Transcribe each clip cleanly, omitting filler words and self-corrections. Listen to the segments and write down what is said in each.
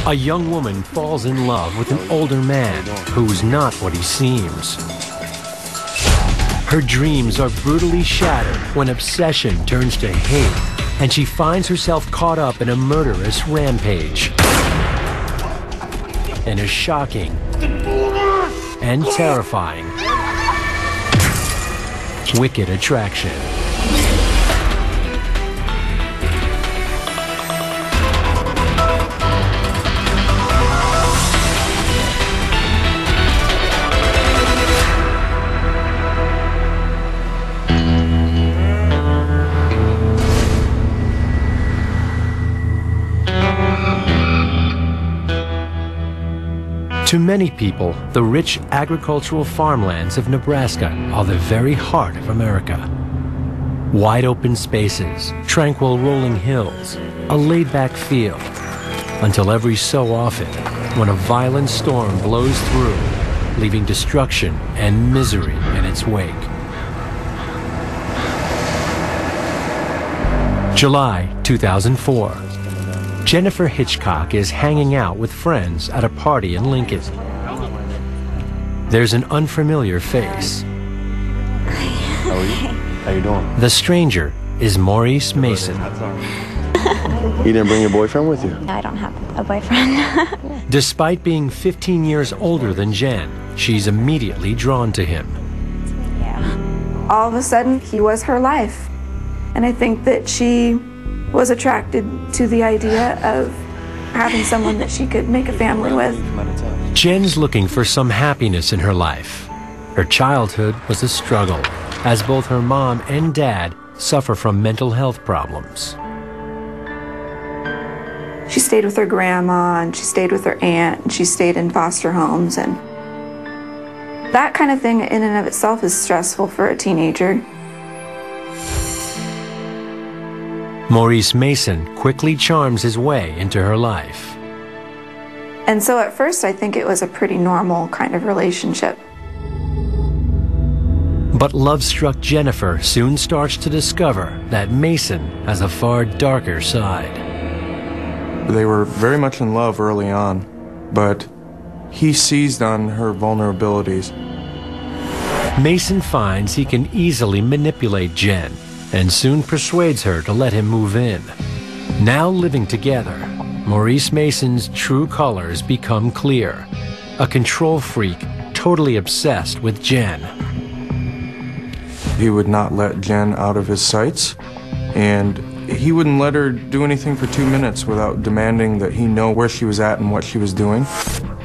A young woman falls in love with an older man who's not what he seems. Her dreams are brutally shattered when obsession turns to hate, and she finds herself caught up in a murderous rampage. In a shocking and terrifying wicked attraction. To many people, the rich agricultural farmlands of Nebraska are the very heart of America. Wide open spaces, tranquil rolling hills, a laid-back feel, until every so often, when a violent storm blows through, leaving destruction and misery in its wake. July 2004. Jennifer Hitchcock is hanging out with friends at a party in Lincoln. There's an unfamiliar face. How are you? How you doing? The stranger is Maurice Mason. You didn't bring your boyfriend with you? I don't have a boyfriend. Despite being 15 years older than Jen, she's immediately drawn to him. Yeah. All of a sudden, he was her life. And I think that she was attracted to the idea of having someone that she could make a family with. Jen's looking for some happiness in her life. Her childhood was a struggle, as both her mom and dad suffer from mental health problems. She stayed with her grandma, and she stayed with her aunt, and she stayed in foster homes, and that kind of thing in and of itself is stressful for a teenager. Maurice Mason quickly charms his way into her life. And so at first I think it was a pretty normal kind of relationship. But love-struck Jennifer soon starts to discover that Mason has a far darker side. They were very much in love early on, but he seized on her vulnerabilities. Mason finds he can easily manipulate Jen and soon persuades her to let him move in. Now living together, Maurice Mason's true colors become clear. A control freak, totally obsessed with Jen. He would not let Jen out of his sights, and he wouldn't let her do anything for 2 minutes without demanding that he know where she was at and what she was doing.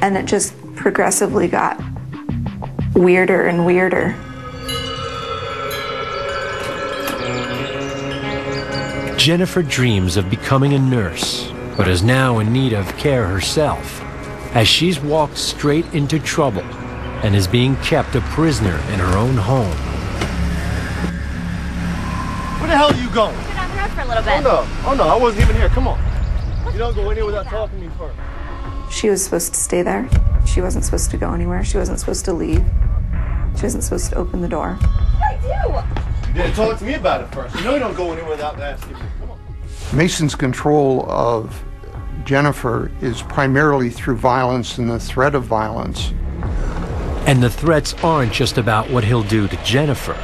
And it just progressively got weirder and weirder. Jennifer dreams of becoming a nurse, but is now in need of care herself, as she's walked straight into trouble and is being kept a prisoner in her own home. Where the hell are you going? Get on the road for a little bit. Oh no, I wasn't even here. Come on. You don't go anywhere without talking to me first. She was supposed to stay there. She wasn't supposed to go anywhere. She wasn't supposed to leave. She wasn't supposed to open the door. I do. You didn't talk to me about it first. You know you don't go anywhere without asking me. Come on. Mason's control of Jennifer is primarily through violence and the threat of violence. And the threats aren't just about what he'll do to Jennifer.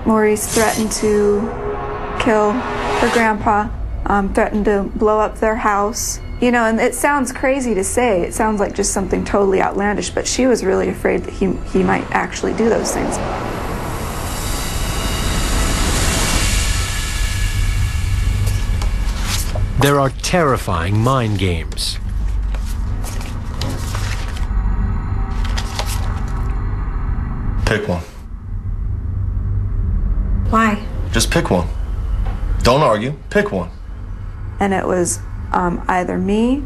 Maurice threatened to kill her grandpa, threatened to blow up their house. You know, and it sounds crazy to say. It sounds like just something totally outlandish, but she was really afraid that he might actually do those things. There are terrifying mind games. Pick one. Why? Just pick one. Don't argue. Pick one. And it was either me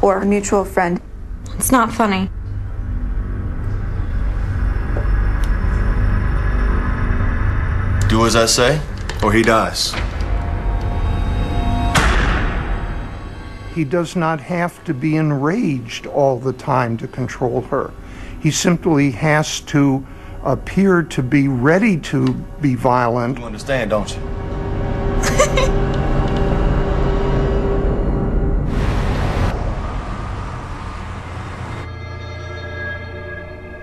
or a mutual friend. It's not funny. Do as I say, or he dies. He does not have to be enraged all the time to control her. He simply has to appear to be ready to be violent. You understand, don't you?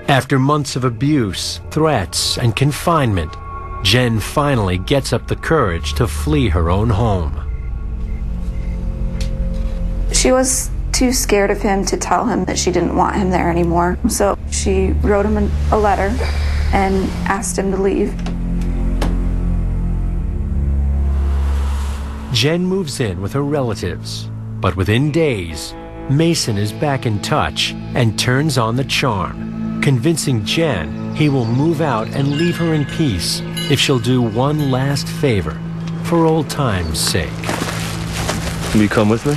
After months of abuse, threats, and confinement, Jen finally gets up the courage to flee her own home. She was too scared of him to tell him that she didn't want him there anymore. So she wrote him a letter and asked him to leave. Jen moves in with her relatives, but within days, Mason is back in touch and turns on the charm, convincing Jen he will move out and leave her in peace if she'll do one last favor for old time's sake. Can you come with me?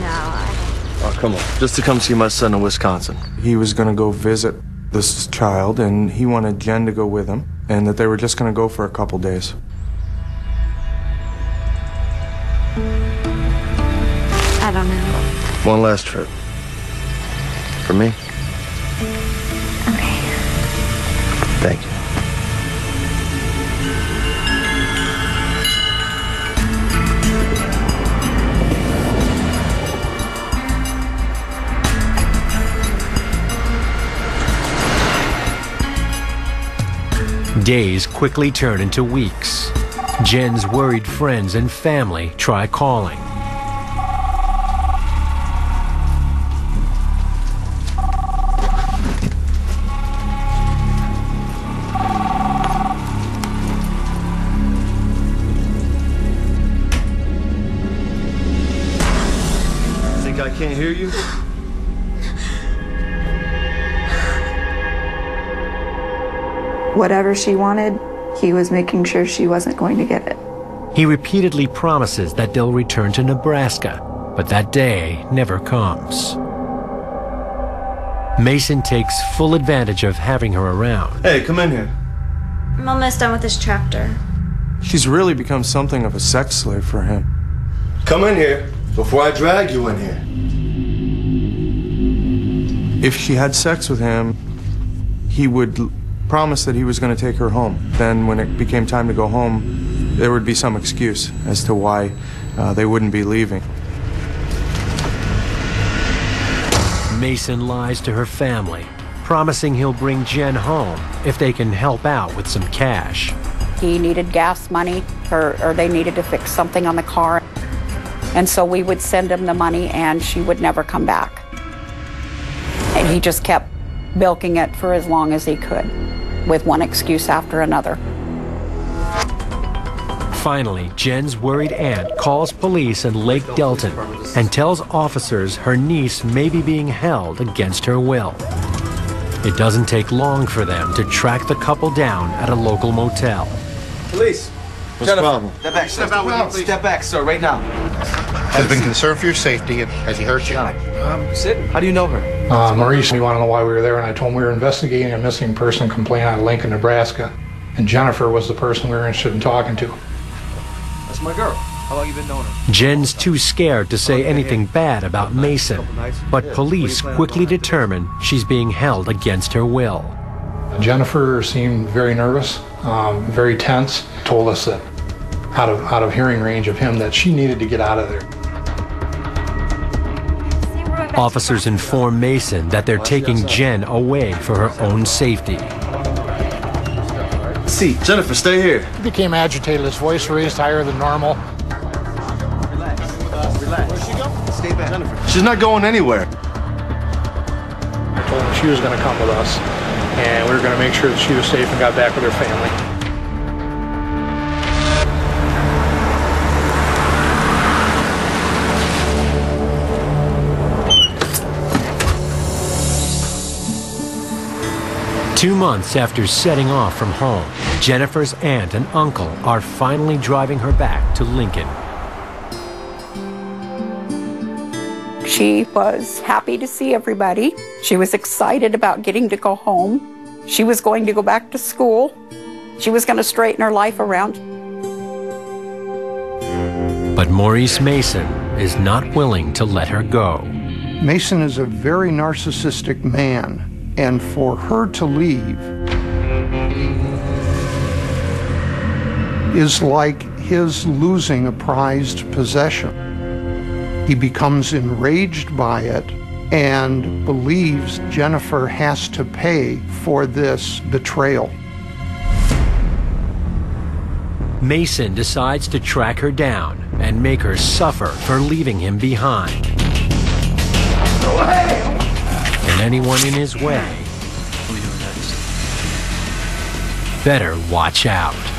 No. Oh, come on. Just to come see my son in Wisconsin. He was going to go visit this child, and he wanted Jen to go with him, and that they were just going to go for a couple days. I don't know. One last trip. For me? Okay. Thank you. Days quickly turn into weeks. Jen's worried friends and family try calling. Think I can't hear you? Whatever she wanted, he was making sure she wasn't going to get it. He repeatedly promises that they'll return to Nebraska, but that day never comes. Mason takes full advantage of having her around. Hey, come in here. I'm almost done with this chapter. She's really become something of a sex slave for him. Come in here before I drag you in here. If she had sex with him, he would promise that he was going to take her home. Then when it became time to go home, there would be some excuse as to why they wouldn't be leaving. Mason lies to her family, promising he'll bring Jen home if they can help out with some cash. He needed gas money, or they needed to fix something on the car. And so we would send him the money and she would never come back. And he just kept bilking it for as long as he could, with one excuse after another. Finally, Jen's worried aunt calls police in Lake Delton and tells officers her niece may be being held against her will. It doesn't take long for them to track the couple down at a local motel. Police. What's the problem? Step back, sir. Step back, sir, right now. Has been concerned for your safety, and has he hurt you? Sit. How do you know her? Maurice, we want to know why we were there, and I told him we were investigating a missing person complaint out of Lincoln, Nebraska. And Jennifer was the person we were interested in talking to. That's my girl. How long you been knowing her? Jen's too scared to say anything bad about Mason, but police quickly determine she's being held against her will. Jennifer seemed very nervous, very tense. Told us that out of hearing range of him that she needed to get out of there. Officers inform Mason that they're taking Jen away for her own safety. See, Jennifer, stay here. He became agitated, his voice raised higher than normal. Relax. Where'd she go? Stay back. Jennifer, she's not going anywhere. I told him she was going to come with us, and we were going to make sure that she was safe and got back with her family. Two months after setting off from home, Jennifer's aunt and uncle are finally driving her back to Lincoln. She was happy to see everybody. She was excited about getting to go home. She was going to go back to school. She was going to straighten her life around. But Maurice Mason is not willing to let her go. Mason is a very narcissistic man. And for her to leave is like his losing a prized possession. He becomes enraged by it and believes Jennifer has to pay for this betrayal. Mason decides to track her down and make her suffer for leaving him behind. And anyone in his way better watch out.